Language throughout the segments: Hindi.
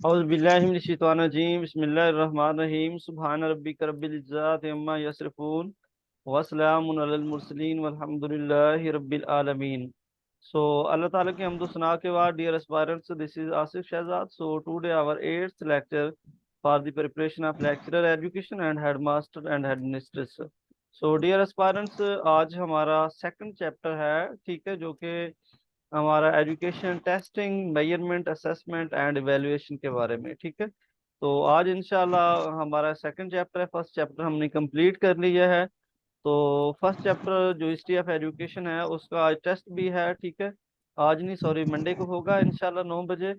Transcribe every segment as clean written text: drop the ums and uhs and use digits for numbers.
औज़ुबिल्लाहिमिनश्शैतानिर्रजीम बिस्मिल्लाहिर्रहमानिर्रहीम सुब्हान रब्बिक रब्बिल इज्जति अम्मा यसिफून वस्सलामुन अलल मुरसलीन वल्हम्दुलिल्लाहि रब्बिल आलमीन। So Allah Ta'ala ki hamd sana ke baad, dear aspirants, this is Asif Shahzad. So today our eighth lecture for the preparation of lecturer education and headmaster and headmistress. So dear aspirants, आज हमारा second chapter है, ठीक है, जो कि हमारा education testing measurement assessment and evaluation के बारे में, ठीक है। तो आज इंशाल्लाह हमारा सेकंड चैप्टर है, फर्स्ट चैप्टर हमने कंप्लीट कर लिया है। तो फर्स्ट चैप्टर जो हिस्ट्री ऑफ एजुकेशन है उसका आज टेस्ट भी है, ठीक है। आज नहीं, सॉरी, मंडे को होगा इंशाल्लाह 9 बजे।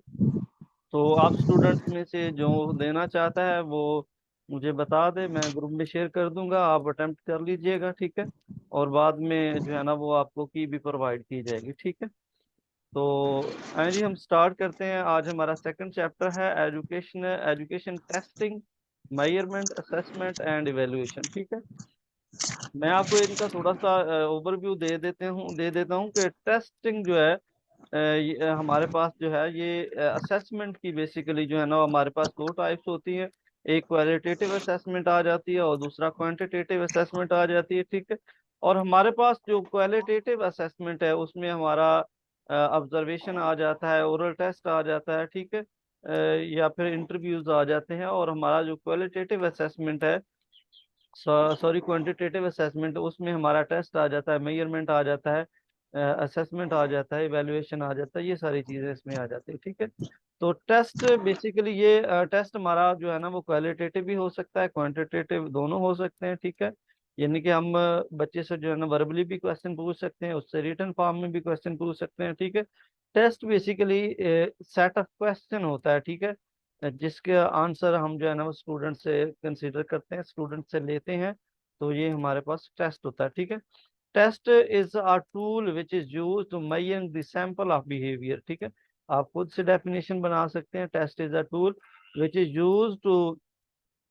तो आप स्टूडेंट्स में से जो देना चाहता है वो मुझे बता दे, मैं ग्रुप में शेयर कर दूंगा, आप अटेम्प्ट कर लीजिएगा, ठीक है। और बाद में जो है ना वो आपको की भी प्रोवाइड की जाएगी, ठीक है। तो आइए जी हम स्टार्ट करते हैं। आज हमारा सेकंड चैप्टर है education education testing measurement assessment and evaluation, ठीक है। मैं आपको इनका थोड़ा सा ओवरव्यू दे देता हूँ कि टेस्टिंग जो है हमारे पास जो है ये असेसमेंट की बेसिकली जो है ना हमारे पास दो टाइप्स होती हैं। एक क्वालिटेटिव असेसमेंट आ जाती है और दूसरा क्वांटिटेटिव असेसमेंट आ जाती है, ठीक है। और हमारे पास जो क्वालिटेटिव असेसमेंट है उसमें हमारा ऑब्जर्वेशन आ जाता है, ओरल टेस्ट आ जाता है, ठीक है। या फिर इंटरव्यूज आ जाते हैं। और हमारा जो क्वालिटेटिव असेसमेंट है, सॉरी, क्वांटिटेटिव असेसमेंट, उसमें हमारा टेस्ट आ जाता है, मेजरमेंट आ जाता है, असेसमेंट आ जाता है, इवेल्युएशन आ जाता है, ये सारी चीजें इसमें आ जाती है, ठीक है। तो टेस्ट बेसिकली ये टेस्ट हमारा जो है ना वो क्वालिटेटिव भी हो सकता है, क्वांटिटेटिव, दोनों हो सकते हैं, ठीक है। यानी कि हम बच्चे से जो है ना वर्बली भी क्वेश्चन पूछ सकते हैं, उससे रिटन फॉर्म में भी क्वेश्चन पूछ सकते हैं, ठीक है। Test basically set of question होता है, ठीक है, जिसके आंसर हम जो है ना वो स्टूडेंट से कंसीडर करते हैं, स्टूडेंट से लेते हैं। तो ये हमारे पास टेस्ट होता है, ठीक है। Test is a tool which is use to measure the sample of behaviour, ठीक है। आप खुद से डेफिनेशन बना सकते हैं। Test is a tool which is use to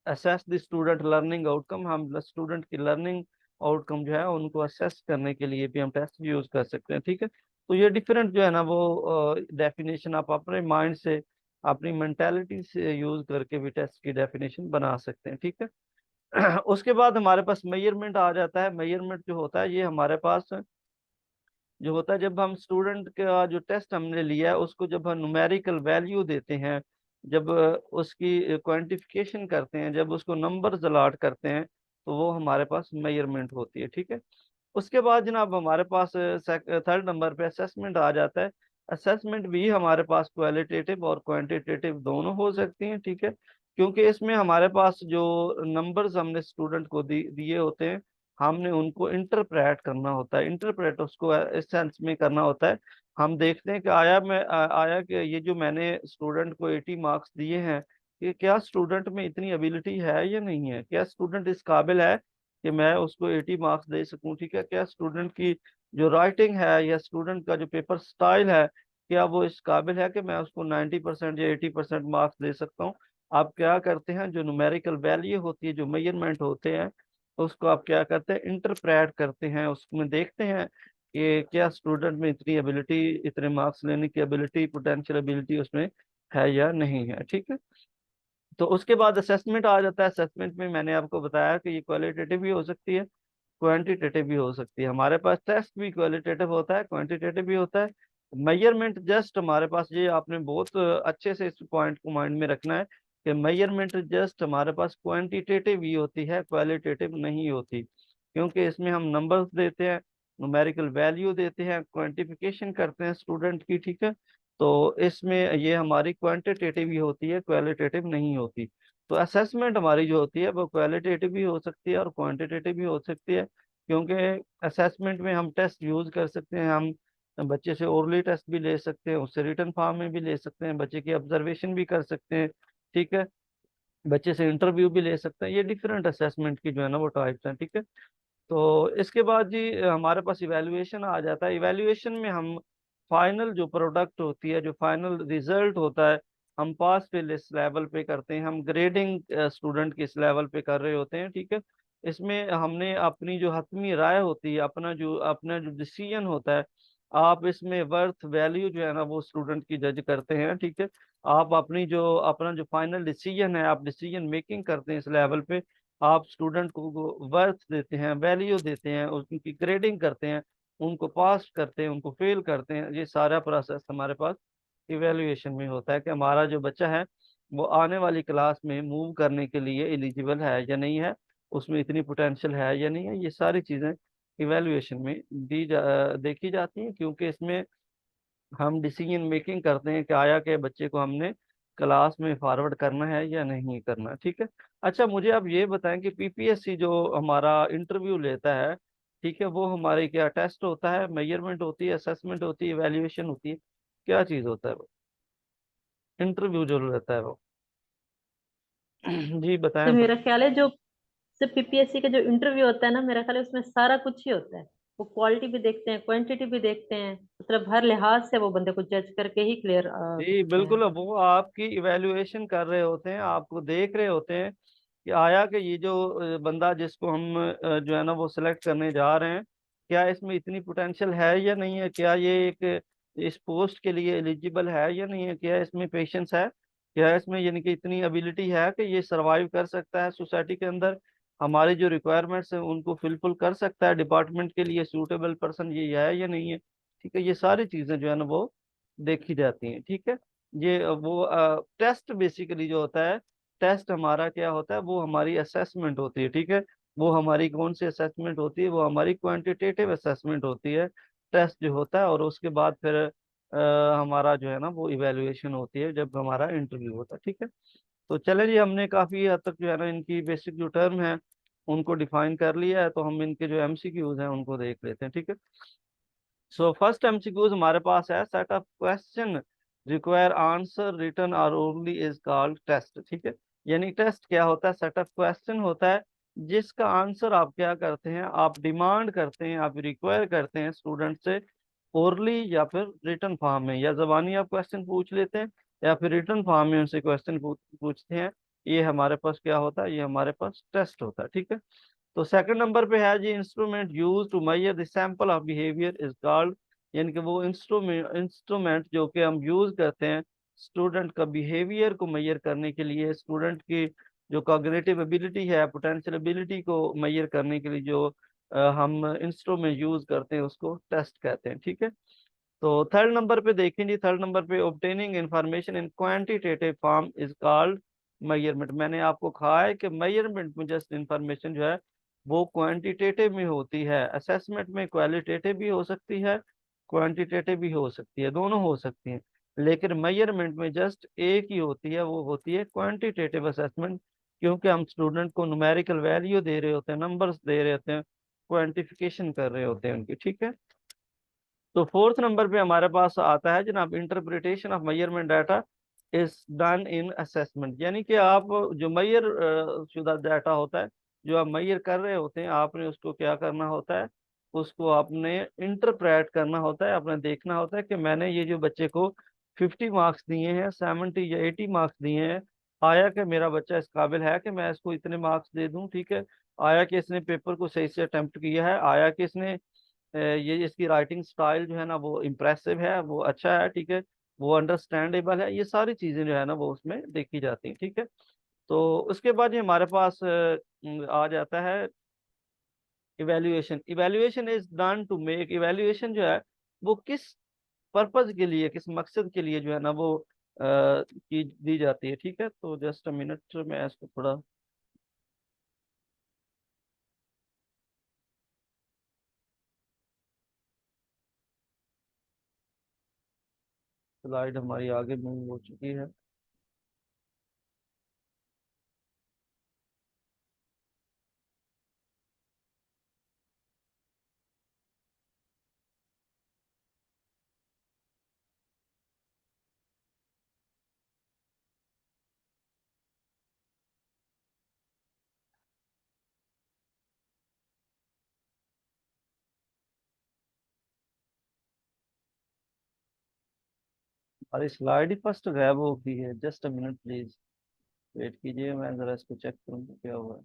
assess the student learning outcome. हम स्टूडेंट की लर्निंग आउटकम जो है उनको असेस करने के लिए भी हम टेस्ट यूज कर सकते हैं, ठीक है। तो ये डिफरेंट जो है ना वो डेफिनेशन आप अपने माइंड से, अपनी मेंटेलिटी से यूज करके भी टेस्ट की डेफिनेशन बना सकते हैं, ठीक है। उसके बाद हमारे पास मेजरमेंट आ जाता है। मेजरमेंट जो होता है ये हमारे पास जो होता है जब हम स्टूडेंट का जो टेस्ट हमने लिया है उसको जब हम न्यूमेरिकल वैल्यू देते हैं, जब उसकी क्वांटिफिकेशन करते हैं, जब उसको नंबर्स अलॉट करते हैं, तो वो हमारे पास मेजरमेंट होती है, ठीक है। उसके बाद जनाब हमारे पास थर्ड नंबर पे असेसमेंट आ जाता है। असेसमेंट भी हमारे पास क्वालिटेटिव और क्वांटिटेटिव दोनों हो सकती हैं, ठीक है। क्योंकि इसमें हमारे पास जो नंबर्स हमने स्टूडेंट को दिए होते हैं, हमने उनको इंटरप्रेट करना होता है। इंटरप्रेट उसको इस सेंस में करना होता है, हम देखते हैं कि आया कि ये जो मैंने स्टूडेंट को 80 मार्क्स दिए हैं, कि क्या स्टूडेंट में इतनी एबिलिटी है या नहीं है, क्या स्टूडेंट इस काबिल है कि मैं उसको 80 मार्क्स दे सकूं, ठीक है। क्या स्टूडेंट की जो राइटिंग है या स्टूडेंट का जो पेपर स्टाइल है, क्या वो इस काबिल है कि मैं उसको 90% या 80% मार्क्स दे सकता हूँ। आप क्या करते हैं, जो न्यूमेरिकल वैल्यू होती है, जो मेजरमेंट होते हैं, उसको आप क्या करते हैं, इंटरप्रेट करते हैं, उसमें देखते हैं कि क्या स्टूडेंट में इतनी एबिलिटी, इतने मार्क्स लेने की एबिलिटी, पोटेंशियल एबिलिटी उसमें है या नहीं है, ठीक है। तो उसके बाद असेसमेंट आ जाता है। असेसमेंट में मैंने आपको बताया कि ये क्वालिटेटिव भी हो सकती है, क्वांटिटेटिव भी हो सकती है। हमारे पास टेस्ट भी क्वालिटेटिव होता है, क्वांटिटेटिव भी होता है। मेजरमेंट जस्ट हमारे पास, ये आपने बहुत अच्छे से इस पॉइंट को माइंड में रखना है कि मेजरमेंट जस्ट हमारे पास क्वांटिटेटिव ही होती है, क्वालिटेटिव नहीं होती। क्योंकि इसमें हम नंबर्स देते हैं, न्यूमेरिकल वैल्यू देते हैं, क्वांटिफिकेशन करते हैं स्टूडेंट की, ठीक है। तो इसमें ये हमारी क्वांटिटेटिव ही होती है, क्वालिटेटिव नहीं होती। तो असेसमेंट हमारी जो होती है वो क्वालिटेटिव भी हो सकती है और क्वांटिटेटिव भी हो सकती है। क्योंकि असेसमेंट में हम टेस्ट यूज कर सकते हैं, हम बच्चे से ओरली टेस्ट भी ले सकते हैं, उससे रिटन फॉर्म में भी ले सकते हैं, बच्चे की ऑब्जर्वेशन भी कर सकते हैं, ठीक है। बच्चे से इंटरव्यू भी ले सकते हैं। ये डिफरेंट असेसमेंट की जो है ना वो टाइप्स हैं, ठीक है। तो इसके बाद जी हमारे पास इवैल्यूएशन आ जाता है। इवैल्यूएशन में हम फाइनल जो प्रोडक्ट होती है, जो फाइनल रिजल्ट होता है, हम पास फेल इस लेवल पे करते हैं, हम ग्रेडिंग स्टूडेंट के इस लेवल पे कर रहे होते हैं, ठीक है। इसमें हमने अपनी जो हतमी राय होती है, अपना जो डिसीजन होता है, आप इसमें वर्थ वैल्यू जो है ना वो स्टूडेंट की जज करते हैं, ठीक है। आप अपनी जो अपना जो फाइनल डिसीजन है, आप डिसीजन मेकिंग करते हैं इस लेवल पे। आप स्टूडेंट को वर्थ देते हैं, वैल्यू देते हैं, उनकी ग्रेडिंग करते हैं, उनको पास करते हैं, उनको फेल करते हैं। ये सारा प्रोसेस हमारे पास इवेल्युएशन में होता है कि हमारा जो बच्चा है वो आने वाली क्लास में मूव करने के लिए एलिजिबल है या नहीं है, उसमें इतनी पोटेंशियल है या नहीं है। ये सारी चीज़ें इवेल्युएशन में देखी जाती हैं, क्योंकि इसमें हम डिसीजन मेकिंग करते हैं कि आया के बच्चे को हमने क्लास में फॉरवर्ड करना है या नहीं करना, ठीक है। अच्छा, मुझे आप ये बताएं कि पीपीएससी जो हमारा इंटरव्यू लेता है, ठीक है, वो हमारे क्या टेस्ट होता है, मेजरमेंट होती है, असेसमेंट होती है, इवेल्युएशन होती है, क्या चीज़ होता है वो इंटरव्यू जो रहता है वो? जी तो बताएं। मेरा ख्याल है जो सिर्फ पीपीएससी का जो इंटरव्यू होता है ना, मेरा ख्याल है उसमें सारा कुछ ही होता है। वो क्वालिटी भी देखते हैं, क्वांटिटी भी देखते हैं, मतलब हर लिहाज से वो बंदे को जज करके ही क्लियर जी करते हैं। बिल्कुल, अब वो आपकी इवेल्युएशन कर रहे होते हैं, आपको देख रहे होते हैं कि आया कि ये जो बंदा जिसको हम जो है ना वो सिलेक्ट करने जा रहे हैं, क्या इसमें इतनी पोटेंशियल है या नहीं है, क्या ये एक इस पोस्ट के लिए एलिजिबल है या नहीं है, क्या इसमें पेशेंस है, क्या इसमें यानी कि इतनी एबिलिटी है कि ये सरवाइव कर सकता है सोसाइटी के अंदर, हमारी जो रिक्वायरमेंट्स हैं उनको फुलफिल कर सकता है, डिपार्टमेंट के लिए सूटेबल पर्सन ये है या नहीं है, ठीक है। ये सारी चीजें जो है ना वो देखी जाती हैं, ठीक है। ये वो टेस्ट बेसिकली जो होता है, टेस्ट हमारा क्या होता है, वो हमारी असेसमेंट होती है, ठीक है। वो हमारी कौन सी असेसमेंट होती है, वो हमारी क्वांटिटेटिव असेसमेंट होती है, टेस्ट जो होता है। और उसके बाद फिर हमारा जो है ना वो इवेलुएशन होती है जब हमारा इंटरव्यू होता है, ठीक है। तो चले जी, हमने काफी हद तक जो है ना इनकी बेसिक जो टर्म है उनको डिफाइन कर लिया है, तो हम इनके जो एमसीक्यूज हैं उनको देख लेते हैं, ठीक है। सो फर्स्ट एमसीक्यूज हमारे पास है, set of question require answer written और ओनली इज कॉल्ड टेस्ट, ठीक है। यानी टेस्ट क्या होता है, सेट ऑफ क्वेश्चन होता है जिसका आंसर आप क्या करते हैं, आप डिमांड करते हैं, आप रिक्वायर करते हैं स्टूडेंट से, ओरली या फिर रिटन फॉर्म में, या जबानी आप क्वेश्चन पूछ लेते हैं या फिर रिटन फॉर्म में उनसे क्वेश्चन पूछते हैं। ये हमारे पास क्या होता है, ये हमारे पास टेस्ट होता है, ठीक है। तो सेकंड नंबर पे है जी, instrument use to measure the sample of behaviour is called, यानी कि वो इंस्ट्रूमेंट जो कि हम यूज करते हैं स्टूडेंट का बिहेवियर को मेजर करने के लिए, स्टूडेंट की जो कॉग्निटिव एबिलिटी है, पोटेंशियल एबिलिटी को मेजर करने के लिए जो हम इंस्ट्रूमेंट यूज करते हैं उसको टेस्ट कहते हैं, ठीक है। तो थर्ड नंबर पे देखेंगे, थर्ड नंबर पे obtaining information in quantitative form is called measurement. मैंने आपको कहा है कि मेजरमेंट में जस्ट इंफॉर्मेशन जो है वो क्वांटिटेटिव में होती है, असेसमेंट में क्वालिटेटिव भी हो सकती है, क्वांटिटेटिव भी हो सकती है, दोनों हो सकती हैं, लेकिन मेजरमेंट में जस्ट एक ही होती है, वो होती है क्वांटिटेटिव असेसमेंट, क्योंकि हम स्टूडेंट को न्यूमेरिकल वैल्यू दे रहे होते हैं, नंबर्स दे रहे होते हैं, क्वांटिफिकेशन कर रहे होते हैं उनकी, ठीक है। तो फोर्थ नंबर पे हमारे पास आता है जनाब, interpretation of measurement data is done in assessment, यानी कि आप जो मेजर शुदा डाटा होता है, जो आप मेजर कर रहे होते हैं, आपने उसको क्या करना होता है, उसको आपने इंटरप्रेट करना होता है, आपने देखना होता है कि मैंने ये जो बच्चे को 50 मार्क्स दिए हैं, 70 या 80 मार्क्स दिए हैं, आया कि मेरा बच्चा इस काबिल है कि मैं इसको इतने मार्क्स दे दूं, ठीक है। आया कि इसने पेपर को सही से अटेम्प्ट किया है, आया कि इसने ये इसकी राइटिंग स्टाइल जो है ना वो इम्प्रेसिव है, वो अच्छा है, ठीक है, वो अंडरस्टैंडेबल है, ये सारी चीजें जो है ना वो उसमें देखी जाती हैं, ठीक है। तो उसके बाद ये हमारे पास आ जाता है evaluation. Evaluation is done to make, evaluation जो है वो किस पर्पज के लिए, किस मकसद के लिए जो है ना वो की दी जाती है, ठीक है। तो जस्ट अ मिनट, मैं इसको थोड़ा स्लाइड हमारी आगे मूव हो चुकी है। हमारी स्लाइड ही फर्स्ट गायब हो गई है, just a minute please wait कीजिए, मैं जरा इसको चेक करूँ क्या हुआ है।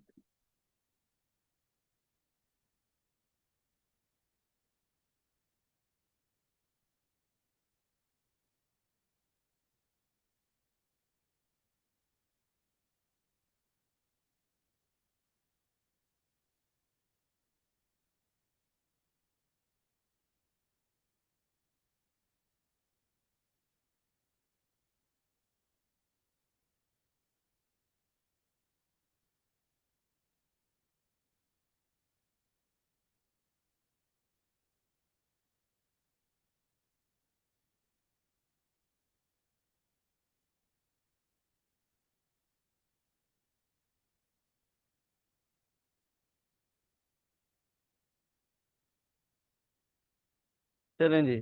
चलें जी।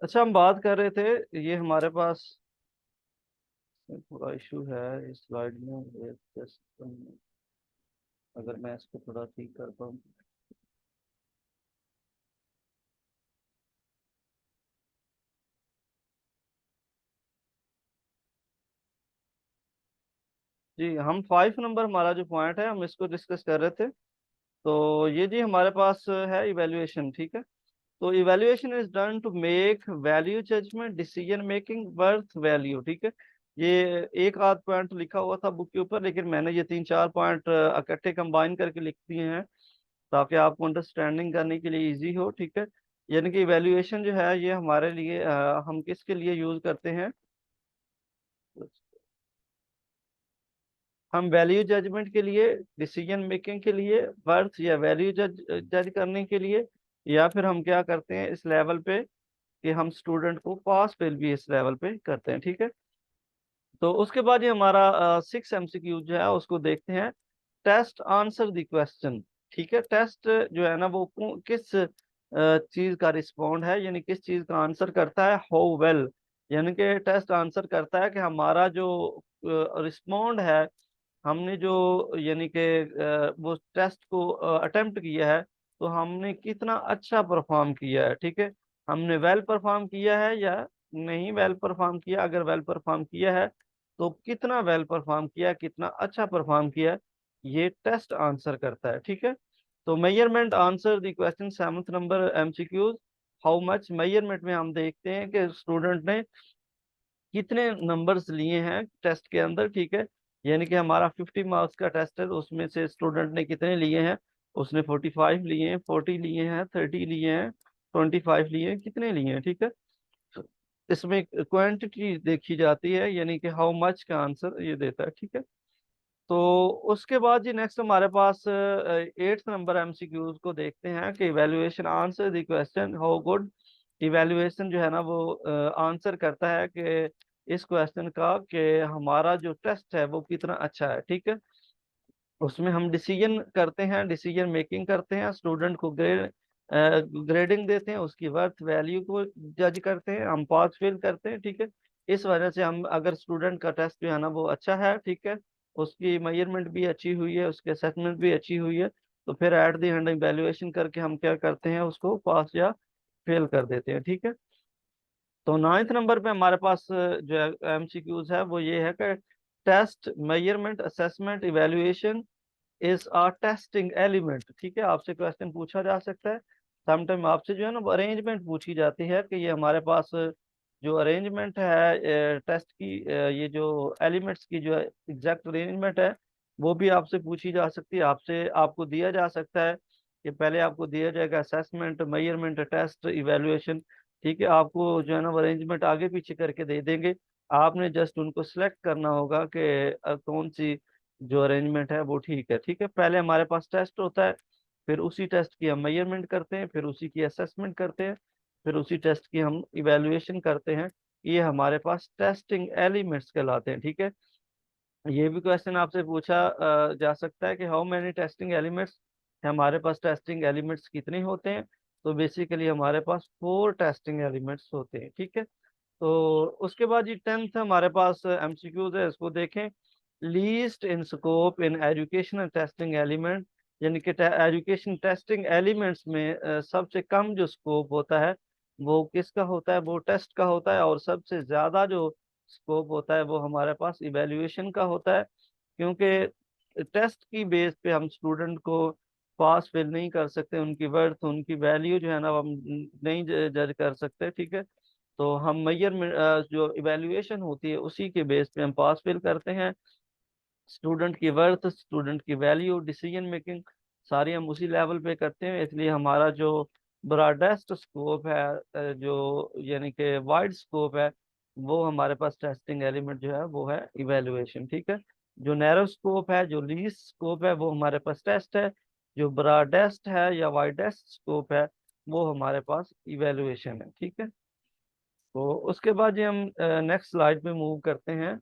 अच्छा, हम बात कर रहे थे, ये हमारे पास थोड़ा इशू है इस स्लाइड में, अगर मैं इसको थोड़ा ठीक कर पाऊँ। जी, हम 5 नंबर हमारा जो पॉइंट है हम इसको डिस्कस कर रहे थे। तो ये जी हमारे पास है इवेल्युएशन, ठीक है। तो evaluation is done to make value judgement decision making worth value, ठीक है। ये एक आध पॉइंट लिखा हुआ था बुक के ऊपर, लेकिन मैंने ये 3-4 पॉइंट इकट्ठे कंबाइन करके लिख दिए हैं ताकि आपको अंडरस्टैंडिंग करने के लिए इजी हो, ठीक है। यानी कि इवेल्युएशन जो है ये हमारे लिए हम किसके लिए यूज करते हैं, हम वैल्यू जजमेंट के लिए, डिसीजन मेकिंग के लिए, वर्थ या वैल्यू जज जज करने के लिए, या फिर हम क्या करते हैं इस लेवल पे कि हम स्टूडेंट को पास फेल भी इस लेवल पे करते हैं, ठीक है। तो उसके बाद ये हमारा 6 MCQ जो है उसको देखते हैं। टेस्ट आंसर द क्वेश्चन, ठीक है। टेस्ट जो है ना वो किस चीज का रिस्पॉन्ड है, यानी किस चीज का आंसर करता है, हाउ वेल, यानी कि टेस्ट आंसर करता है कि हमारा जो रिस्पॉन्ड है, हमने जो यानी कि वो टेस्ट को अटेम्प्ट किया है, तो हमने कितना अच्छा परफॉर्म किया है, ठीक है। हमने वेल परफॉर्म किया है या नहीं वेल परफॉर्म किया। अगर वेल परफॉर्म किया है तो कितना वेल परफॉर्म किया, कितना अच्छा परफॉर्म किया, ये टेस्ट आंसर करता है, ठीक है। तो measurement answer the question 7th number MCQs। How much, measurement में हम देखते हैं कि स्टूडेंट ने कितने नंबर्स लिए हैं टेस्ट के अंदर, ठीक है। यानी कि हमारा 50 मार्क्स का टेस्ट है, तो उसमें से स्टूडेंट ने कितने लिए हैं, उसने 45 लिए हैं, 40 लिए हैं, 30 लिए हैं, 25 लिए हैं, कितने लिए हैं, ठीक है। तो इसमें क्वांटिटी देखी जाती है, यानी कि हाउ मच का आंसर ये देता है, ठीक है। तो उसके बाद जी नेक्स्ट हमारे पास 8th नंबर MCQs को देखते हैं कि evaluation answer the question how good. Evaluation जो है ना वो आंसर करता है कि इस क्वेश्चन का कि हमारा जो टेस्ट है वो कितना अच्छा है, ठीक है। उसमें हम डिसीजन करते हैं, डिसीजन मेकिंग करते हैं, स्टूडेंट को ग्रेडिंग देते हैं, उसकी वर्थ वैल्यू को जज करते हैं, हम पास फेल करते हैं, ठीक है। इस वजह से हम अगर स्टूडेंट का टेस्ट जो है ना वो अच्छा है, ठीक है, उसकी मेजरमेंट भी अच्छी हुई है, उसकी असेसमेंट भी अच्छी हुई है, तो फिर एट द एंड इवैल्यूएशन करके हम क्या करते हैं, उसको पास या फेल कर देते हैं, ठीक है। तो 9th नंबर पे हमारे पास जो MCQs है वो ये है कि test measurement assessment evaluation is a testing element, ठीक है। आपसे क्वेश्चन पूछा जा सकता है, समटाइम आपसे जो है ना अरेंजमेंट पूछी जाती है कि ये हमारे पास जो अरेंजमेंट है टेस्ट की, ये जो एलिमेंट्स की जो एग्जैक्ट अरेंजमेंट है वो भी आपसे पूछी जा सकती है। आपसे आपको दिया जा सकता है कि पहले आपको दिया जाएगा असेसमेंट, मेजरमेंट, टेस्ट, इवेलुएशन, ठीक है। आपको जो है ना अरेंजमेंट आगे पीछे करके दे देंगे, आपने जस्ट उनको सिलेक्ट करना होगा कि कौन सी जो अरेंजमेंट है वो ठीक है, ठीक है। पहले हमारे पास टेस्ट होता है, फिर उसी टेस्ट की हम मेजरमेंट करते हैं, फिर उसी की असेसमेंट करते हैं, फिर उसी टेस्ट की हम इवेलुएशन करते हैं। ये हमारे पास टेस्टिंग एलिमेंट्स कहलाते हैं, ठीक है। ये भी क्वेश्चन आपसे पूछा जा सकता है कि हाउ मेनी टेस्टिंग एलिमेंट्स, हमारे पास टेस्टिंग एलिमेंट्स कितने होते हैं। तो बेसिकली हमारे पास 4 टेस्टिंग एलिमेंट्स होते हैं, ठीक है। तो उसके बाद ये 10th हमारे पास MCQs है, इसको देखें। Least in scope in educational testing element, यानी कि एजुकेशन टेस्टिंग एलिमेंट्स में सबसे कम जो स्कोप होता है वो किसका होता है, वो टेस्ट का होता है। और सबसे ज्यादा जो स्कोप होता है वो हमारे पास इवेल्युएशन का होता है, क्योंकि टेस्ट की बेस पे हम स्टूडेंट को पास फेल नहीं कर सकते, उनकी वर्थ, उनकी वैल्यू जो है ना वो हम नहीं जज कर सकते, ठीक है। तो हम मेजरमेंट जो इवेल्युएशन होती है उसी के बेस पे हम पास फेल करते हैं। स्टूडेंट की वर्थ, स्टूडेंट की वैल्यू, डिसीजन मेकिंग सारी हम उसी लेवल पे करते हैं। इसलिए हमारा जो ब्रॉडेस्ट स्कोप है, जो यानी कि वाइड स्कोप है, वो हमारे पास टेस्टिंग एलिमेंट जो है वो है इवेल्युएशन, ठीक है। जो नैरो स्कोप है, जो लीस्ट स्कोप है, वो हमारे पास टेस्ट है। जो ब्रॉडेस्ट है या वाइडेस्ट स्कोप है वो हमारे पास इवेल्युएशन है, ठीक है। तो उसके बाद ये हम नेक्स्ट स्लाइड पे मूव करते हैं।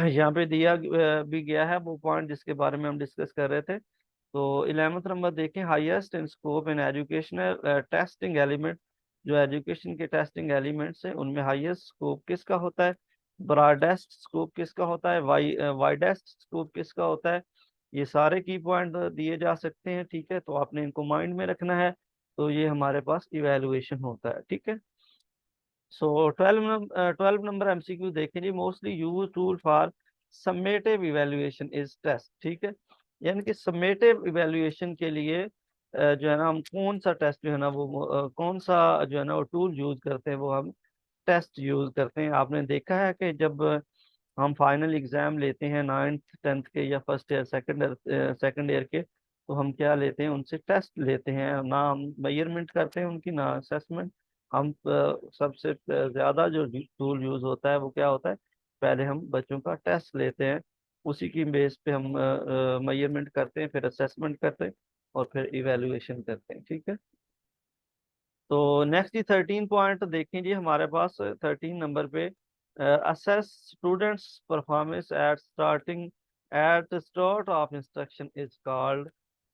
यहाँ पे दिया भी गया है वो पॉइंट जिसके बारे में हम डिस्कस कर रहे थे। तो 11th नंबर देखें, highest in scope in educational testing element जो एजुकेशन के टेस्टिंग एलिमेंट्स हैं उनमें हाईएस्ट स्कोप किसका होता है, ब्रॉडेस्ट स्कोप किसका होता है, वाइडेस्ट स्कोप किसका होता है। ये सारे की पॉइंट दिए जा सकते हैं, ठीक है, तो आपने इनको माइंड में रखना है। तो ये हमारे पास इवेलुएशन होता है, ठीक है। सो 12 नंबर एमसीक्यू देखें जी, mostly use tool for summative evaluation is test, ठीक है। यानी कि समेटिव इवेल्युएशन के लिए जो है ना हम कौन सा टेस्ट जो है ना वो कौन सा जो है ना वो टूल यूज करते हैं, वो हम टेस्ट यूज करते हैं। आपने देखा है कि जब हम फाइनल एग्जाम लेते हैं 9th 10th के या फर्स्ट ईयर सेकंड ईयर के, तो हम क्या लेते हैं, उनसे टेस्ट लेते हैं, ना हम मेजरमेंट करते हैं उनकी, ना असेसमेंट। हम सबसे ज्यादा जो टूल यूज होता है वो क्या होता है, पहले हम बच्चों का टेस्ट लेते हैं, उसी की बेस पे हम मेजरमेंट करते हैं, फिर असेसमेंट करते हैं, और फिर इवेलुएशन करते हैं, ठीक है। तो नेक्स्ट जी 13 पॉइंट देखें जी, हमारे पास 13 नंबर पे assess students performance at start of instruction is called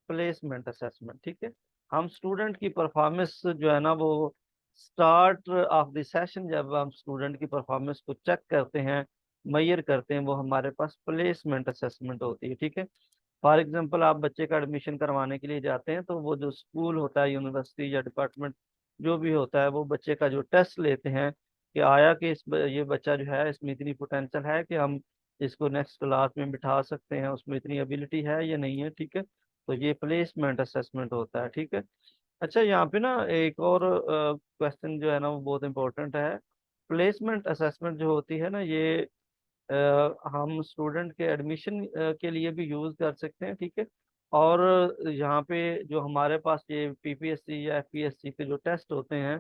placement assessment, ठीक है। हम स्टूडेंट की परफॉर्मेंस जो है ना वो स्टार्ट ऑफ द सेशन, जब हम स्टूडेंट की परफॉर्मेंस को चेक करते हैं, मेजर करते हैं, वो हमारे पास प्लेसमेंट असेसमेंट होती है, ठीक है। फॉर एग्जांपल आप बच्चे का एडमिशन करवाने के लिए जाते हैं, तो वो जो स्कूल होता है, यूनिवर्सिटी या डिपार्टमेंट जो भी होता है, वो बच्चे का जो टेस्ट लेते हैं कि आया कि ये बच्चा जो है इसमें इतनी पोटेंशियल है कि हम इसको नेक्स्ट क्लास में बिठा सकते हैं, उसमें इतनी एबिलिटी है या नहीं है, ठीक है। तो ये प्लेसमेंट असेसमेंट होता है, ठीक है। अच्छा, यहाँ पे ना एक और क्वेश्चन जो है ना वो बहुत इंपॉर्टेंट है। प्लेसमेंट असेसमेंट जो होती है ना, ये हम स्टूडेंट के एडमिशन के लिए भी यूज़ कर सकते हैं, ठीक है। और यहाँ पे जो हमारे पास ये पीपीएससी या एफपीएससी के जो टेस्ट होते हैं,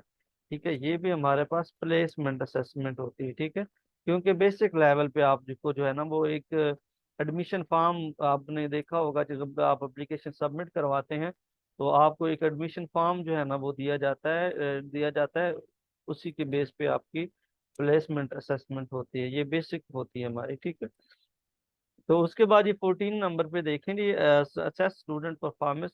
ठीक है, ये भी हमारे पास प्लेसमेंट असेसमेंट होती है, ठीक है। क्योंकि बेसिक लेवल पे आप जिसको जो है ना वो एक एडमिशन फॉर्म, आपने देखा होगा कि जब आप एप्लीकेशन सबमिट करवाते हैं, तो आपको एक एडमिशन फॉर्म जो है ना वो दिया जाता है, उसी के बेस पे आपकी प्लेसमेंट असेसमेंट होती है, ये बेसिक होती है हमारी, ठीक है। तो उसके बाद ये 14 नंबर पे देखेंगे, assess student performance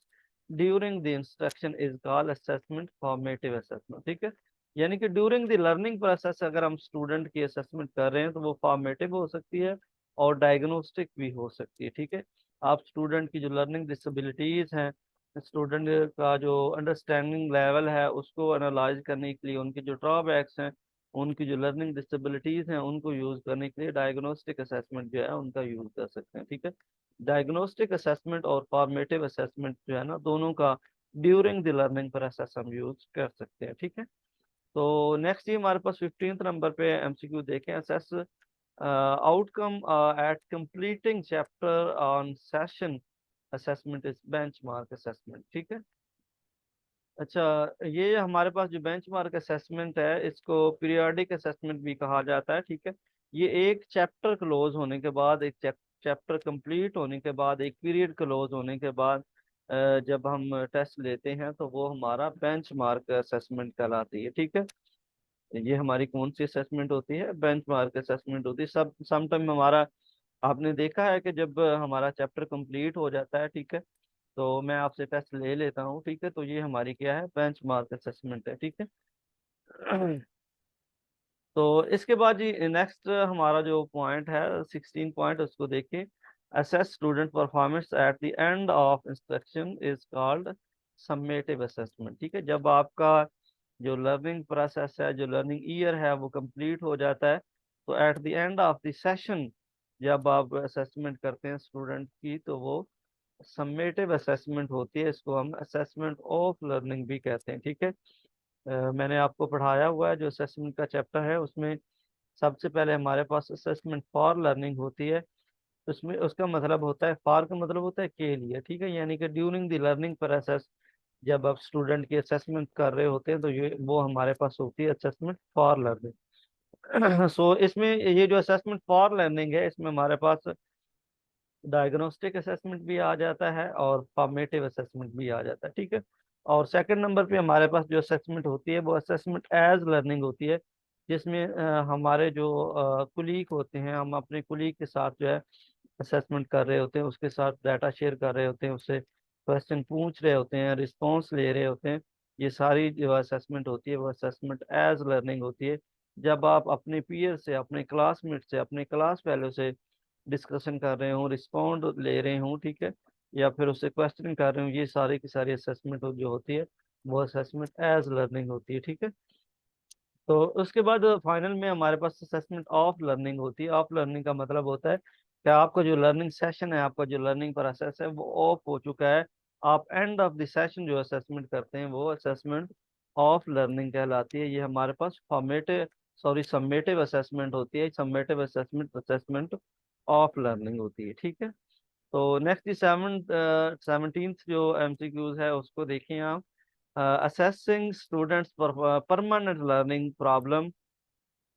during the instruction is called assessment formative assessment, ठीक है। यानी कि ड्यूरिंग द लर्निंग प्रोसेस अगर हम स्टूडेंट की असेसमेंट कर रहे हैं, तो वो फॉर्मेटिव हो सकती है और डायग्नोस्टिक भी हो सकती है, ठीक है। आप स्टूडेंट की जो लर्निंग डिसेबिलिटीज हैं, स्टूडेंट का जो अंडरस्टैंडिंग लेवल है, उसको एनालाइज करने के लिए, उनके जो ड्रॉबैक्स हैं, उनकी जो लर्निंग डिसेबिलिटीज हैं, उनको यूज करने के लिए डायग्नोस्टिक असेसमेंट जो है उनका यूज कर सकते हैं, ठीक है। डायग्नोस्टिक असेसमेंट और फॉर्मेटिव असेसमेंट जो है ना, दोनों का ड्यूरिंग द लर्निंग प्रोसेस हम यूज कर सकते हैं, ठीक है। तो नेक्स्ट ये हमारे पास 15 नंबर पे एमसीक्यू देखें, assess outcome at completing chapter on session assessment is benchmark assessment, ठीक है। अच्छा, ये हमारे पास जो बेंचमार्क असेसमेंट है, इसको पीरियोडिक असेसमेंट भी कहा जाता है, ठीक है। ये एक चैप्टर क्लोज होने के बाद, एक चैप्टर कंप्लीट होने के बाद, एक पीरियड क्लोज होने के बाद जब हम टेस्ट लेते हैं, तो वो हमारा बेंचमार्क असेसमेंट कहलाती है, ठीक है। ये हमारी कौन सी असेसमेंट होती है, बेंचमार्क असेसमेंट होती है। सब समटाइम हमारा, आपने देखा है कि जब हमारा चैप्टर कंप्लीट हो जाता है, ठीक है, तो मैं आपसे टेस्ट ले लेता हूँ, ठीक है, तो ये हमारी क्या है, बेंचमार्क असेसमेंट है, ठीक है। तो इसके बाद जी नेक्स्ट हमारा जो पॉइंट है 16 पॉइंट, उसको देखिए। Assess student performance at the end of instruction is called summative assessment, ठीक है। जब आपका जो लर्निंग प्रोसेस है, जो लर्निंग ईयर है, वो कंप्लीट हो जाता है, तो at the end of the session जब आप असेसमेंट करते हैं स्टूडेंट की, तो वो समेटिव असेसमेंट होती है। इसको हम असेसमेंट ऑफ लर्निंग भी कहते हैं, ठीक है। मैंने आपको पढ़ाया हुआ है जो असेसमेंट का चैप्टर है, उसमें सबसे पहले हमारे पास असेसमेंट फॉर लर्निंग होती है। उसमें उसका मतलब होता है, फॉर का मतलब होता है के लिए, ठीक है, यानी कि ड्यूरिंग द लर्निंग प्रोसेस जब आप स्टूडेंट की असेसमेंट कर रहे होते हैं, तो ये वो हमारे पास होती है असेसमेंट फॉर लर्निंग। सो इसमें ये जो असेसमेंट फॉर लर्निंग है, इसमें हमारे पास डायग्नोस्टिक असेसमेंट भी आ जाता है और फॉर्मेटिव असेसमेंट भी आ जाता है, ठीक है। और सेकंड नंबर पे हमारे पास जो असेसमेंट होती है, वो असेसमेंट एज लर्निंग होती है, जिसमें हमारे जो कुलीग होते हैं, हम अपने कुलीग के साथ जो है असेसमेंट कर रहे होते हैं, उसके साथ डाटा शेयर कर रहे होते हैं, उससे क्वेश्चन पूछ रहे होते हैं, रिस्पॉन्स ले रहे होते हैं, ये सारी जो असेसमेंट होती है वो असेसमेंट एज लर्निंग होती है। जब आप अपने पीयर से, अपने क्लासमेट से, अपने क्लास फेलो से डिस्कशन कर रहे हो, रिस्पॉन्ड ले रहे हो, ठीक है, या फिर उससे क्वेश्चन कर रहे हो, ये सारी की सारी असेसमेंट जो होती है वो असेसमेंट एज लर्निंग होती है, ठीक है। तो उसके बाद फाइनल में हमारे पास असेसमेंट ऑफ लर्निंग होती है। ऑफ लर्निंग का मतलब होता है कि आपका जो लर्निंग सेशन है, आपका जो लर्निंग प्रोसेस है वो ऑफ हो चुका है। आप एंड ऑफ द सेशन जो असेसमेंट करते हैं वो असेसमेंट ऑफ लर्निंग कहलाती है। ये हमारे पास फॉर्मेटिव, सॉरी, समेटिव असेसमेंट होती है। Summative assessment assessment of learning होती है, ठीक है। तो नेक्स्ट दी 17th जो एमसीक्यूज है उसको देखिए आप। assessing students permanent learning problem,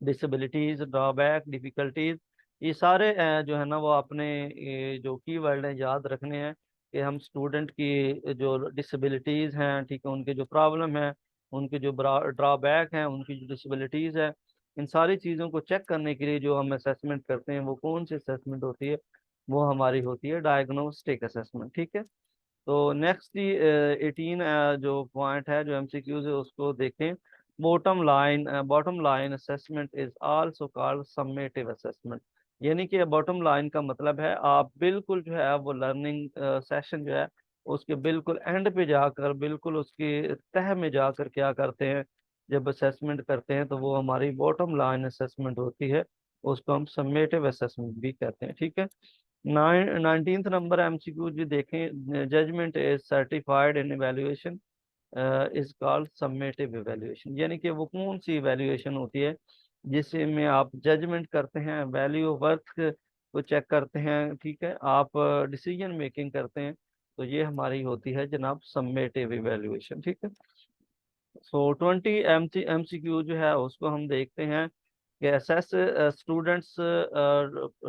disabilities, drawback, difficulties, ये सारे जो है ना वो अपने ये जो कीवर्ड है याद रखने हैं कि हम स्टूडेंट की जो डिसेबिलिटीज हैं, ठीक है, उनके जो प्रॉब्लम है, उनके जो ड्रॉबैक हैं, उनकी जो डिसेबिलिटीज है, इन सारी चीज़ों को चेक करने के लिए जो हम असेसमेंट करते हैं वो कौन सी असेसमेंट होती है, वो हमारी होती है डायग्नोस्टिक असेसमेंट, ठीक है। तो नेक्स्ट 18 जो पॉइंट है जो एमसीक्यूज है उसको देखें। Bottom line assessment is also called summative assessment. यानी कि बॉटम लाइन का मतलब है आप बिल्कुल जो है वो लर्निंग सेशन जो है उसके बिल्कुल एंड पे जाकर, बिल्कुल उसकी तह में जाकर क्या करते हैं, जब असेसमेंट करते हैं तो वो हमारी बॉटम लाइन असेसमेंट होती है। उसको हम समेटिव असेसमेंट भी कहते हैं, ठीक है। 19th नंबर एमसीक्यू भी देखें। Judgement is certified in evaluation is called summative evaluation. यानी कि वो कौन सी इवेल्युएशन होती है जिसमें आप जजमेंट करते हैं, वैल्यू वर्थ को चेक करते हैं, ठीक है, आप डिसीजन मेकिंग करते हैं, तो ये हमारी होती है जनाब समेटिव इवेल्युएशन, ठीक है। सो 20 एमसीक्यू जो है उसको हम देखते हैं कि assess students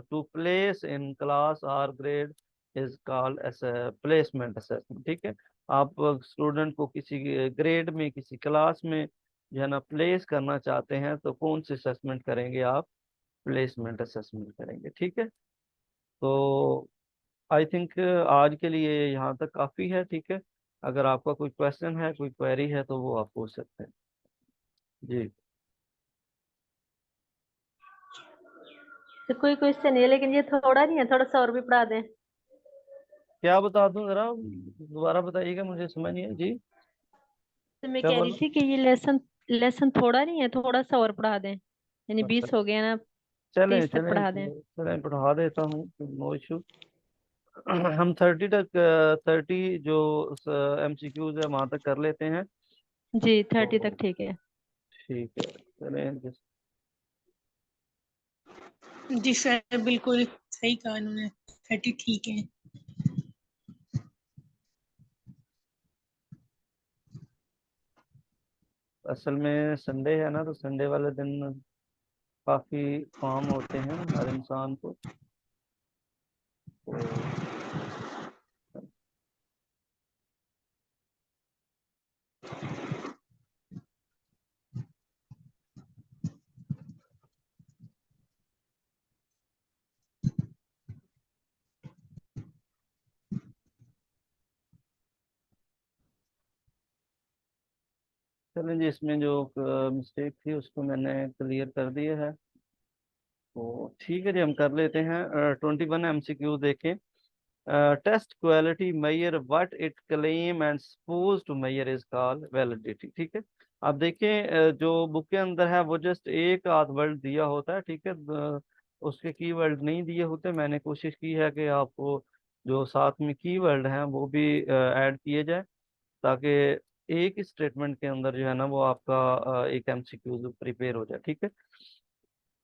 to place in class और grade is called as placement assessment, ठीक है। आप स्टूडेंट को किसी ग्रेड में, किसी क्लास में जो है ना प्लेस करना चाहते हैं तो कौन सी असेसमेंट करेंगे आप? प्लेसमेंट असेसमेंट करेंगे, ठीक है। तो आई थिंक आज के लिए यहाँ तक काफ़ी है, ठीक है। अगर आपका कोई क्वेश्चन है, कोई क्वेरी है तो वो आप पूछ सकते हैं जी। तो कोई क्वेश्चन नहीं है, लेकिन ये थोड़ा नहीं है, थोड़ा सा और भी पढ़ा दें। क्या बता दूं, जरा दोबारा बताइएगा, मुझे समझ नहीं है जी। तो मैं क्या कह रही बोला? थी कि ये लेसन लेसन थोड़ा नहीं है, थोड़ा सा और पढ़ा दें, यानी अच्छा, 20 हो गया ना, चलें 30 तक चलें पढ़ा दें। चलें, पढ़ा देता हूँ, नो इशू। हम 30 तक, 30 जो एमसीक्यूज है वहां तक कर लेते हैं। जी, 30 तो तक ठीक है। ठीक है, चलें जी सर, बिल्कुल सही कहा उन्होंने, 30 ठीक है। असल में संडे है ना, तो संडे वाले दिन काफी काम होते हैं हर इंसान को। तो चलें जी, इसमें जो मिस्टेक थी उसको मैंने क्लियर कर दिया है। तो ठीक है जी, हम कर लेते हैं। 21 एमसीक्यू देखें। Test quality measure what it claim and suppose to measure is called validity, ठीक है। अब देखें, जो बुक के अंदर है वो जस्ट एक आध वर्ड दिया होता है, ठीक है, उसके कीवर्ड नहीं दिए होते। मैंने कोशिश की है कि आपको जो साथ में कीवर्ड हैं वो भी ऐड किए जाए, ताकि एक ही स्टेटमेंट के अंदर जो है ना वो आपका एक एमसीक्यू प्रिपेयर हो जाए, ठीक है।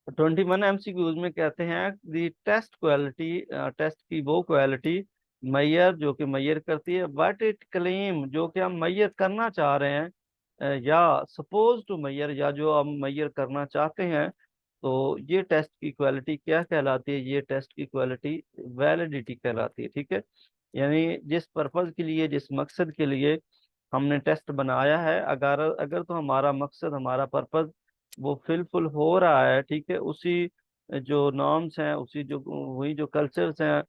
21 एमसीक्यूज में कहते हैं दी टेस्ट क्वालिटी, टेस्ट की वो क्वालिटी मैयर जो कि मैयर करती है व्हाट इट क्लेम, जो कि हम मैयर करना चाह रहे हैं, या सपोज टू मैयर, या जो हम मैयर करना चाहते हैं, तो ये टेस्ट की क्वालिटी क्या कहलाती है? ये टेस्ट की क्वालिटी वैलिडिटी कहलाती है, ठीक है। यानी जिस पर्पज के लिए, जिस मकसद के लिए हमने टेस्ट बनाया है, अगर अगर तो हमारा मकसद, हमारा पर्पज वो फिलफुल हो रहा है, ठीक है, उसी जो नॉर्म्स हैं, उसी जो वही जो कल्चर्स हैं,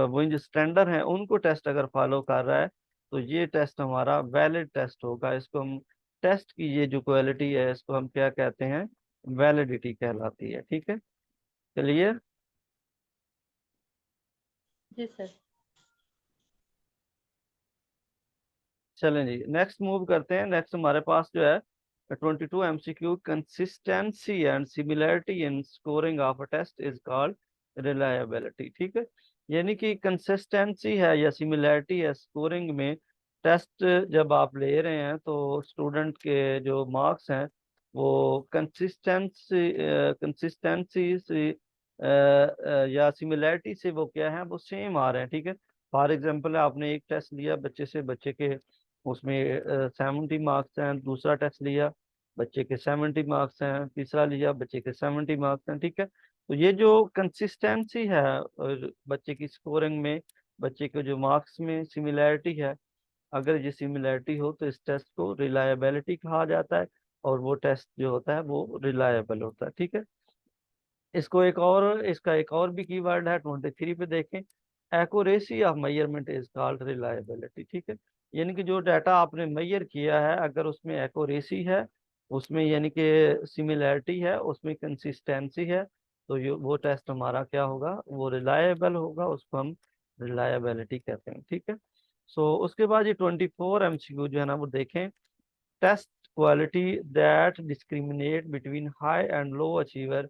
वही जो स्टैंडर्ड हैं, उनको टेस्ट अगर फॉलो कर रहा है, तो ये टेस्ट हमारा वैलिड टेस्ट होगा। इसको हम टेस्ट की ये जो क्वालिटी है इसको हम क्या कहते हैं, वैलिडिटी कहलाती है। ठीक है, चलिए जी सर। चलें जी, नेक्स्ट मूव करते हैं। नेक्स्ट हमारे पास जो है 22 MCQ, consistency and similarity in scoring of a test is called reliability. ठीक है, यानी कि कंसिस्टेंसी है या सिमिलैरिटी है स्कोरिंग में। टेस्ट जब आप ले रहे हैं तो स्टूडेंट के जो मार्क्स हैं वो कंसिस्टेंसी कंसिस्टेंसी से या सिमिलैरिटी से वो क्या है, वो सेम आ रहे हैं। ठीक है, फॉर एग्जाम्पल आपने एक टेस्ट लिया बच्चे से, बच्चे के उसमें 70 मार्क्स हैं, दूसरा टेस्ट लिया बच्चे के 70 मार्क्स हैं, तीसरा लिया बच्चे के 70 मार्क्स हैं। ठीक है, तो ये जो कंसिस्टेंसी है और बच्चे की स्कोरिंग में, बच्चे के जो मार्क्स में सिमिलैरिटी है, अगर ये सिमिलैरिटी हो तो इस टेस्ट को रिलायबिलिटी कहा जाता है और वो टेस्ट जो होता है वो रिलायबल होता है। ठीक है, इसको एक और, इसका एक और भी कीवर्ड है 23 पे देखें, accuracy of measurement is called reliability. ठीक है, यानी कि जो डाटा आपने मेजर किया है अगर उसमें एक्यूरेसी है, उसमें यानी कि सिमिलैरिटी है, उसमें कंसिस्टेंसी है, तो ये वो टेस्ट हमारा क्या होगा, वो रिलायबल होगा, उसको हम रिलायबिलिटी कहते हैं। ठीक है, सो उसके बाद ये 24 MCQ जो है ना वो देखें, test quality that discriminate between high and low achiever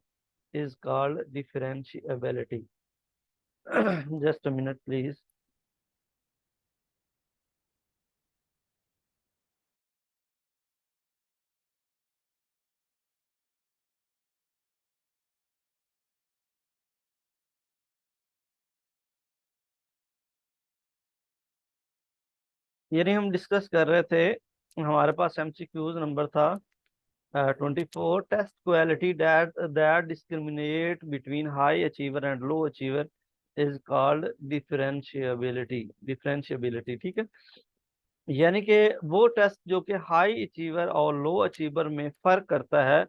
is called differentiability. Just a minute, please. यानी हम डिस्कस कर रहे थे, हमारे पास एमसीक्यूज नंबर था 24, test quality that discriminate between high achiever and low achiever is called differentiability. ठीक है, यानी कि वो टेस्ट जो कि हाई अचीवर और लो अचीवर में फर्क करता है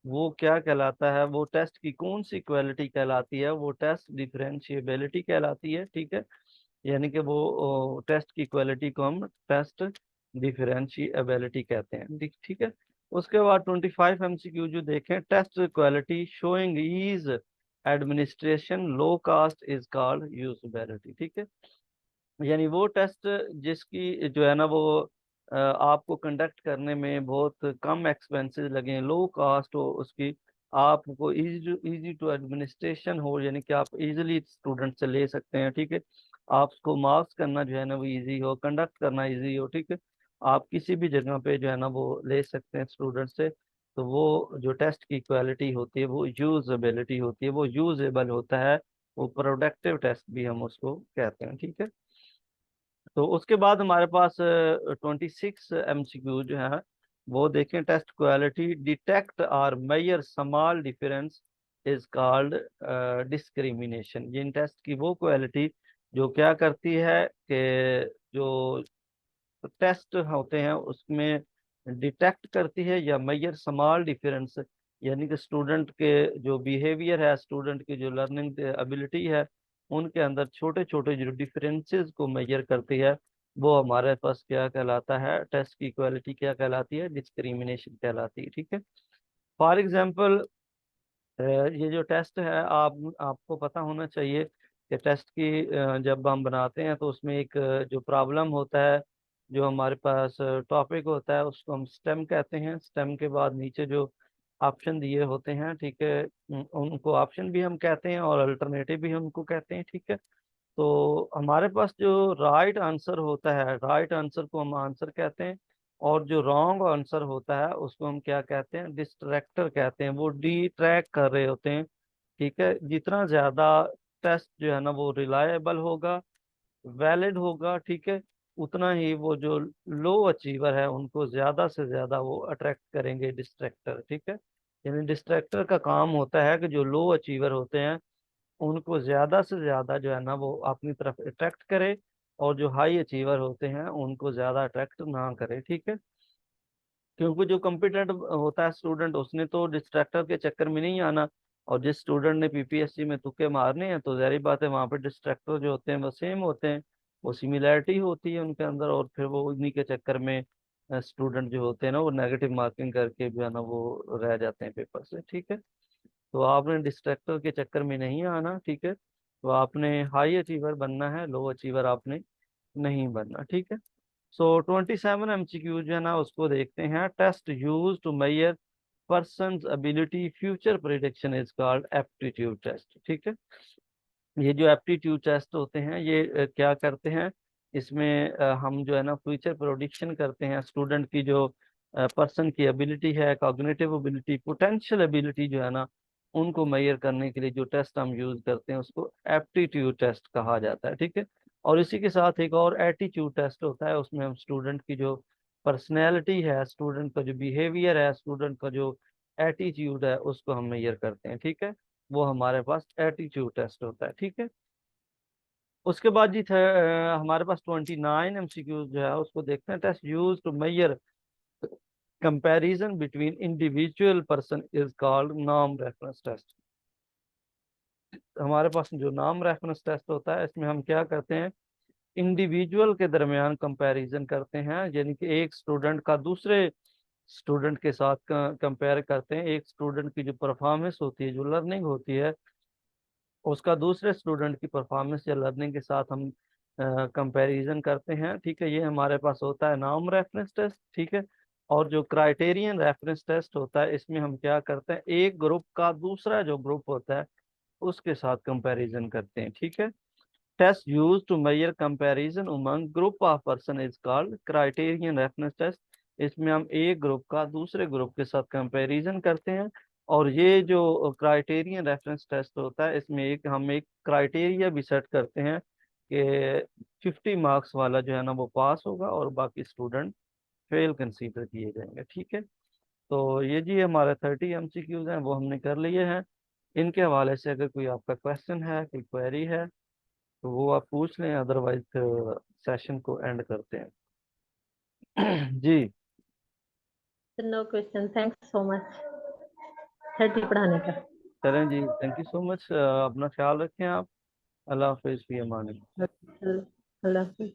वो क्या कहलाता है, वो टेस्ट की कौन सी क्वालिटी कहलाती है, वो टेस्ट डिफरेंशियबिलिटी कहलाती है। ठीक है, यानी कि वो टेस्ट की क्वालिटी को हम टेस्ट डिफरेंशियबिलिटी कहते हैं। ठीक ठीक है, उसके बाद 25 MCQ जो देखें, test quality showing ease administration low cost is called usability. ठीक है, यानी वो टेस्ट जिसकी जो है ना वो आपको कंडक्ट करने में बहुत कम एक्सपेंसेस लगे, लो कास्ट हो उसकी, आपको इजी टू एडमिनिस्ट्रेशन हो, यानी कि आप इजीली स्टूडेंट से ले सकते हैं। ठीक है, आपको मार्क्स करना जो है ना वो इजी हो, कंडक्ट करना इजी हो। ठीक है, आप किसी भी जगह पे जो है ना वो ले सकते हैं स्टूडेंट से, तो वो जो टेस्ट की क्वालिटी होती है वो यूजेबिलिटी होती है, वो यूजेबल होता है, वो प्रोडक्टिव टेस्ट भी हम उसको कहते हैं। ठीक है, तो उसके बाद हमारे पास 26 MCQ जो है वो देखें, टेस्ट क्वालिटी डिटेक्ट और measure small difference is called discrimination. ये टेस्ट की वो क्वालिटी जो क्या करती है कि जो टेस्ट होते हैं उसमें डिटेक्ट करती है या मेजर स्मॉल डिफरेंस, यानी कि स्टूडेंट के जो बिहेवियर है, स्टूडेंट की जो लर्निंग एबिलिटी है, उनके अंदर छोटे छोटे जो डिफरेंसेस को मेजर करती है, वो हमारे पास क्या कहलाता है, टेस्ट की क्वालिटी क्या कहलाती है, डिस्क्रिमिनेशन कहलाती है। ठीक है, फॉर एग्जांपल ये जो टेस्ट है, आपको पता होना चाहिए कि टेस्ट की जब हम बनाते हैं तो उसमें एक जो प्रॉब्लम होता है, जो हमारे पास टॉपिक होता है उसको हम स्टेम कहते हैं। स्टेम के बाद नीचे जो ऑप्शन दिए होते हैं, ठीक है, उनको ऑप्शन भी हम कहते हैं और अल्टरनेटिव भी हम उनको कहते हैं। ठीक है, तो हमारे पास जो राइट आंसर होता है, राइट आंसर को हम आंसर कहते हैं, और जो रॉन्ग आंसर होता है उसको हम क्या कहते हैं, डिस्ट्रैक्टर कहते हैं, वो डिट्रैक्ट कर रहे होते हैं। ठीक है, जितना ज्यादा टेस्ट जो है ना वो रिलायबल होगा, वैलिड होगा, ठीक है, उतना ही वो जो लो अचीवर है उनको ज्यादा से ज्यादा वो अट्रैक्ट करेंगे डिस्ट्रैक्टर। ठीक है, यानी डिस्ट्रैक्टर का काम होता है कि जो लो अचीवर होते हैं उनको ज्यादा से ज्यादा जो है ना वो अपनी तरफ अट्रैक्ट करे, और जो हाई अचीवर होते हैं उनको ज्यादा अट्रैक्ट ना करे। ठीक है, क्योंकि जो कॉम्पिटेंट होता है स्टूडेंट उसने तो डिस्ट्रैक्टर के चक्कर में नहीं आना, और जिस स्टूडेंट ने पीपीएससी में तुक्के मारने हैं तो जाहिर बात है वहाँ पे डिस्ट्रैक्टर जो होते हैं वो सेम होते हैं, वो सिमिलैरिटी होती है उनके अंदर, और फिर वो उन्हीं के चक्कर में स्टूडेंट जो होते हैं ना वो नेगेटिव मार्किंग करके जो है ना वो रह जाते हैं पेपर से। ठीक है, तो आपने डिस्ट्रैक्टर के चक्कर में नहीं आना। ठीक है, तो आपने हाई अचीवर बनना है, लो अचीवर आपने नहीं बनना। ठीक है, सो 27 MCQ जो है ना उसको देखते हैं। Test use to measure person's ability future prediction is called aptitude test. ठीक है, ये जो एप्टीट्यूड टेस्ट होते हैं ये क्या करते हैं, इसमें हम जो है ना फ्यूचर प्रोडिक्शन करते हैं। स्टूडेंट की जो पर्सन की एबिलिटी है, कॉग्निटिव एबिलिटी, पोटेंशियल एबिलिटी जो है ना उनको मेजर करने के लिए जो टेस्ट हम यूज करते हैं उसको एप्टीट्यूड टेस्ट कहा जाता है। ठीक है, और इसी के साथ एक और एटीट्यूड टेस्ट होता है, उसमें हम स्टूडेंट की जो पर्सनैलिटी है, स्टूडेंट का जो बिहेवियर है, स्टूडेंट का जो एटीट्यूड है उसको हम मेजर करते हैं। ठीक है, वो हमारे पास एटीट्यूड टेस्ट होता है। ठीक है, उसके बाद जी हमारे पास 29 MCQ जो है उसको देखते हैं। Test use to measure comparison between individual person is called norm reference test. हमारे पास जो नॉर्म रेफरेंस टेस्ट होता है इसमें हम क्या करते हैं, इंडिविजुअल के दरमियान कंपैरिजन करते हैं, यानी कि एक स्टूडेंट का दूसरे स्टूडेंट के साथ कंपेयर करते हैं। एक स्टूडेंट की जो परफॉर्मेंस होती है, जो लर्निंग होती है, उसका दूसरे स्टूडेंट की परफॉर्मेंस या लर्निंग के साथ हम कंपैरिजन करते हैं। ठीक है, ये हमारे पास होता है नॉर्म रेफरेंस टेस्ट। ठीक है, और जो क्राइटेरियन रेफरेंस टेस्ट होता है इसमें हम क्या करते हैं, एक ग्रुप का दूसरा जो ग्रुप होता है उसके साथ कंपैरिजन करते हैं। ठीक है, test use to measure comparison among group of person is called criterion reference test. इसमें हम एक ग्रुप का दूसरे ग्रुप के साथ कंपैरिजन करते हैं। और ये जो क्राइटेरियन रेफरेंस टेस्ट होता है इसमें हम एक क्राइटेरिया भी सेट करते हैं कि 50 मार्क्स वाला जो है ना वो पास होगा और बाकी स्टूडेंट फेल कंसीडर किए जाएंगे। ठीक है, तो ये जी हमारे 30 MCQs हैं वो हमने कर लिए हैं। इनके हवाले से अगर कोई आपका क्वेश्चन है, कोई क्वेरी है तो वो आप पूछ लें, अदरवाइज सेशन को एंड करते हैं। जी no question, thanks so much 30 पढ़ाने का। चलें जी, थैंक यू सो मच। अपना ख्याल रखें आप। अल्लाह हाफिज़, फी अमान। अल्लाह हाफिज़।